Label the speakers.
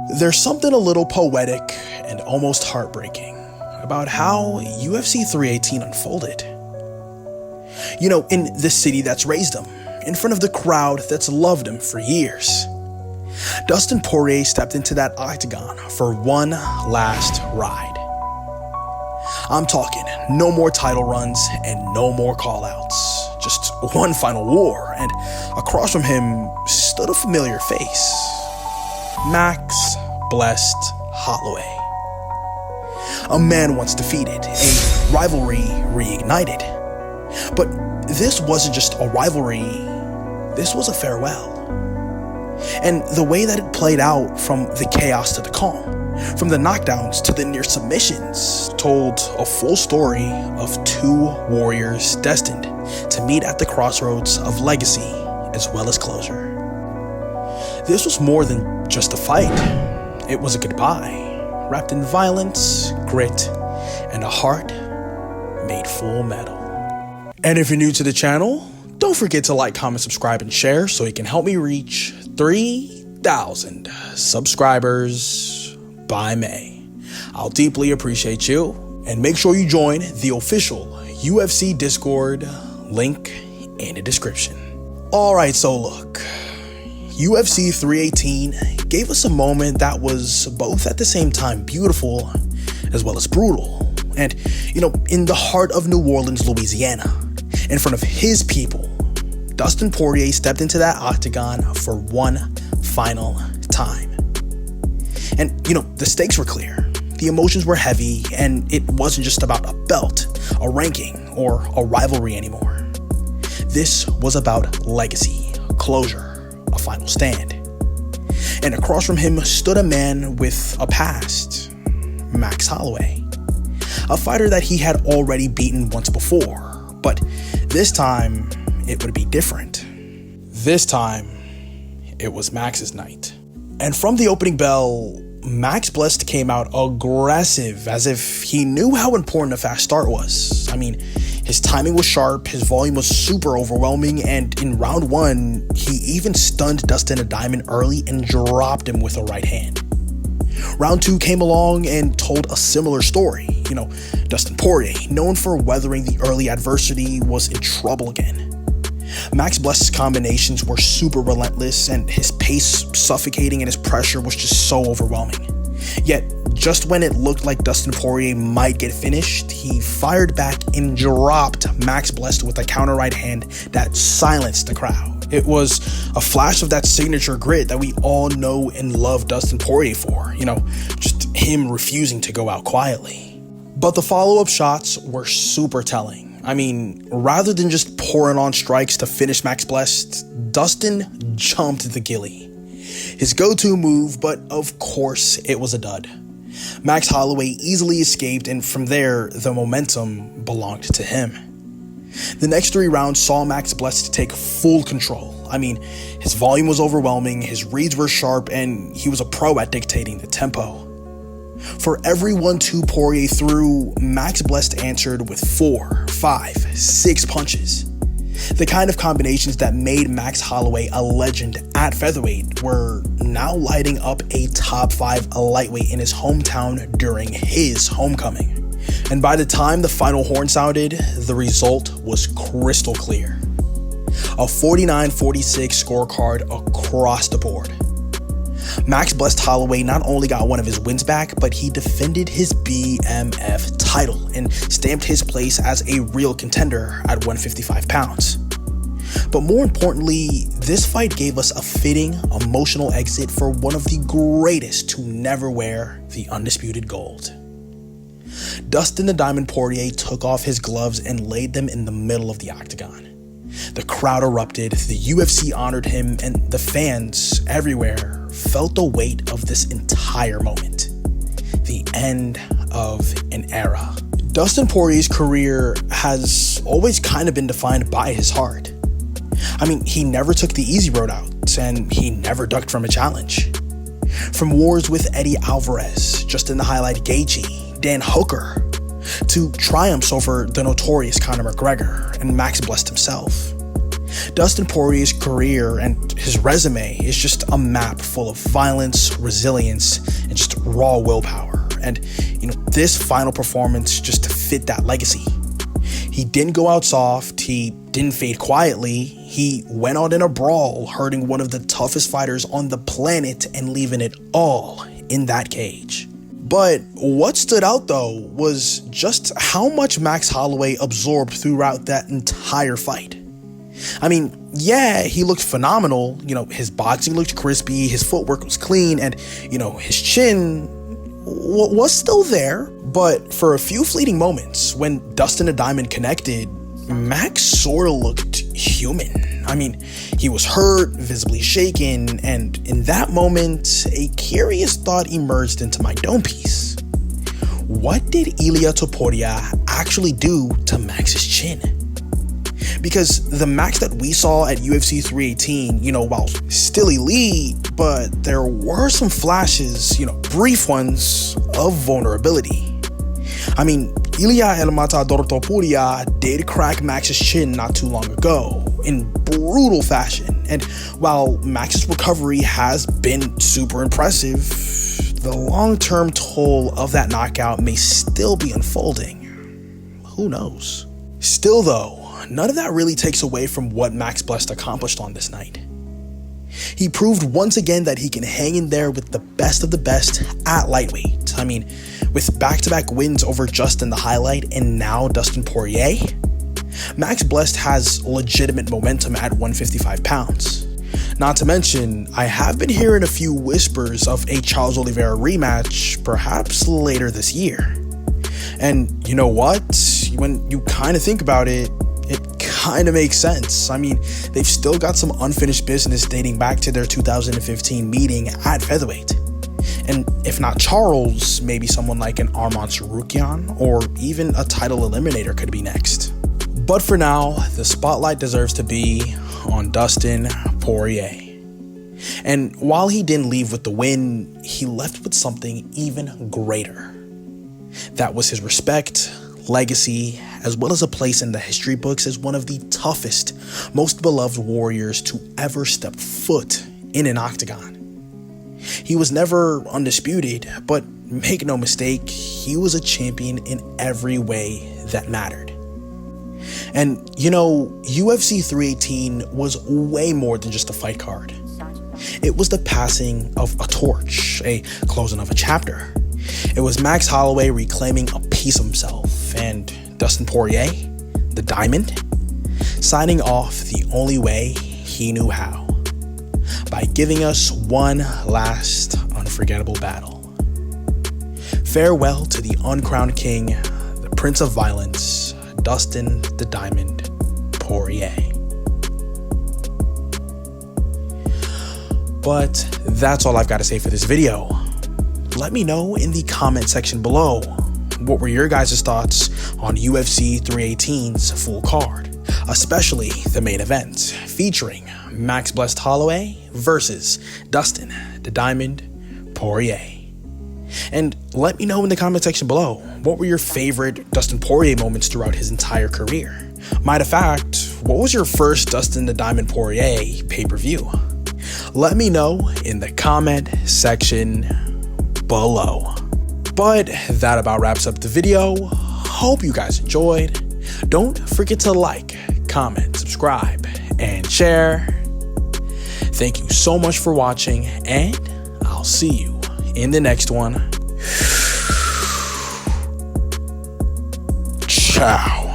Speaker 1: There's something a little poetic and almost heartbreaking about how UFC 318 unfolded. You know, in the city that's raised him, in front of the crowd that's loved him for years, Dustin Poirier stepped into that octagon for one last ride. I'm talking no more title runs and no more call-outs, just one final war, and across from him stood a familiar face, Max Blessed Holloway. A man once defeated, a rivalry reignited. But this wasn't just a rivalry, this was a farewell. And the way that it played out, from the chaos to the calm, from the knockdowns to the near submissions, told a full story of two warriors destined to meet at the crossroads of legacy as well as closure. This was more than just a fight. It was a goodbye, wrapped in violence, grit, and a heart made full metal. And if you're new to the channel, don't forget to like, comment, subscribe, and share so you can help me reach 3,000 subscribers by May. I'll deeply appreciate you, and make sure you join the official UFC Discord, link in the description. Alright, so look, UFC 318 gave us a moment that was both at the same time beautiful as well as brutal. And, you know, in the heart of New Orleans, Louisiana, in front of his people, Dustin Poirier stepped into that octagon for one final time. And, you know, the stakes were clear. The emotions were heavy, and it wasn't just about a belt, a ranking, or a rivalry anymore. This was about legacy, closure, a final stand. And across from him stood a man with a past, Max Holloway, a fighter that he had already beaten once before, but this time it would be different. This time it was Max's night. And from the opening bell, Max Blessed came out aggressive, as if he knew how important a fast start was. I mean, his timing was sharp, his volume was super overwhelming, and in round one, he even stunned Dustin a diamond early and dropped him with a right hand. Round two came along and told a similar story. You know, Dustin Poirier, known for weathering the early adversity, was in trouble again. Max Blessed's combinations were super relentless, and his pace suffocating, and his pressure was just so overwhelming. Yet, just when it looked like Dustin Poirier might get finished, he fired back and dropped Max Blessed with a counter right hand that silenced the crowd. It was a flash of that signature grit that we all know and love Dustin Poirier for, you know, just him refusing to go out quietly. But the follow-up shots were super telling. I mean, rather than just pouring on strikes to finish Max Blessed, Dustin jumped the ghillie. His go-to move, but of course it was a dud. Max Holloway easily escaped, and from there, the momentum belonged to him. The next 3 rounds saw Max Blessed take full control. I mean, his volume was overwhelming, his reads were sharp, and he was a pro at dictating the tempo. For every 1-2 Poirier threw, Max Blessed answered with 4, 5, 6 punches. The kind of combinations that made Max Holloway a legend at featherweight were now lighting up a top 5 lightweight in his hometown during his homecoming. And by the time the final horn sounded, the result was crystal clear. A 49-46 scorecard across the board. Max Blessed Holloway not only got one of his wins back, but he defended his BMF title and stamped his place as a real contender at 155 pounds. But more importantly, this fight gave us a fitting, emotional exit for one of the greatest to never wear the undisputed gold. Dustin the Diamond Poirier took off his gloves and laid them in the middle of the octagon. The crowd erupted, the UFC honored him, and the fans everywhere felt the weight of this entire moment. The end of an era. Dustin Poirier's career has always kind of been defined by his heart. I mean, he never took the easy road out, and he never ducked from a challenge. From wars with Eddie Alvarez, Justin the Highlight Gaethje, Dan Hooker, to triumphs over the notorious Conor McGregor and Max Blessed himself. Dustin Poirier's career and his resume is just a map full of violence, resilience, and just raw willpower. And, this final performance just fit that legacy. He didn't go out soft, he didn't fade quietly, he went out in a brawl, hurting one of the toughest fighters on the planet and leaving it all in that cage. But what stood out though was just how much Max Holloway absorbed throughout that entire fight. I mean, yeah, he looked phenomenal. His boxing looked crispy, his footwork was clean, and, his chin was still there. But for a few fleeting moments, when Dustin the Diamond connected, Max sort of looked human. I mean, he was hurt, visibly shaken, and in that moment, a curious thought emerged into my dome piece. What did Ilia Topuria actually do to Max's chin? Because the Max that we saw at UFC 318, while still elite, but there were some flashes, brief ones, of vulnerability. I mean, Ilia El Matador Topuria did crack Max's chin not too long ago in brutal fashion. And while Max's recovery has been super impressive, the long-term toll of that knockout may still be unfolding. Who knows? Still though, none of that really takes away from what Max Blessed accomplished on this night. He proved once again that he can hang in there with the best of the best at lightweight. I mean, with back-to-back wins over Justin the Highlight and now Dustin Poirier, Max Blessed has legitimate momentum at 155 pounds. Not to mention, I have been hearing a few whispers of a Charles Oliveira rematch perhaps later this year. And you know what? When you kind of think about it, it kind of makes sense. I mean, they've still got some unfinished business dating back to their 2015 meeting at featherweight. And if not Charles, maybe someone like an Arman Tsarukyan or even a title eliminator could be next. But for now, the spotlight deserves to be on Dustin Poirier. And while he didn't leave with the win, he left with something even greater. That was his respect, legacy, as well as a place in the history books as one of the toughest, most beloved warriors to ever step foot in an octagon. He was never undisputed, but make no mistake, he was a champion in every way that mattered. And UFC 318 was way more than just a fight card. It was the passing of a torch, a closing of a chapter. It was Max Holloway reclaiming a piece of himself, and Dustin Poirier, the Diamond, signing off the only way he knew how, by giving us one last unforgettable battle. Farewell to the uncrowned king, the Prince of Violence, Dustin the Diamond Poirier. But that's all I've got to say for this video. Let me know in the comment section below, what were your guys' thoughts on UFC 318's full card, especially the main event featuring Max Blessed Holloway versus Dustin the Diamond Poirier. And let me know in the comment section below, what were your favorite Dustin Poirier moments throughout his entire career? Matter of fact, what was your first Dustin the Diamond Poirier pay-per-view? Let me know in the comment section below. But that about wraps up the video. Hope you guys enjoyed. Don't forget to like, comment, subscribe, and share. Thank you so much for watching, and I'll see you in the next one. Ciao.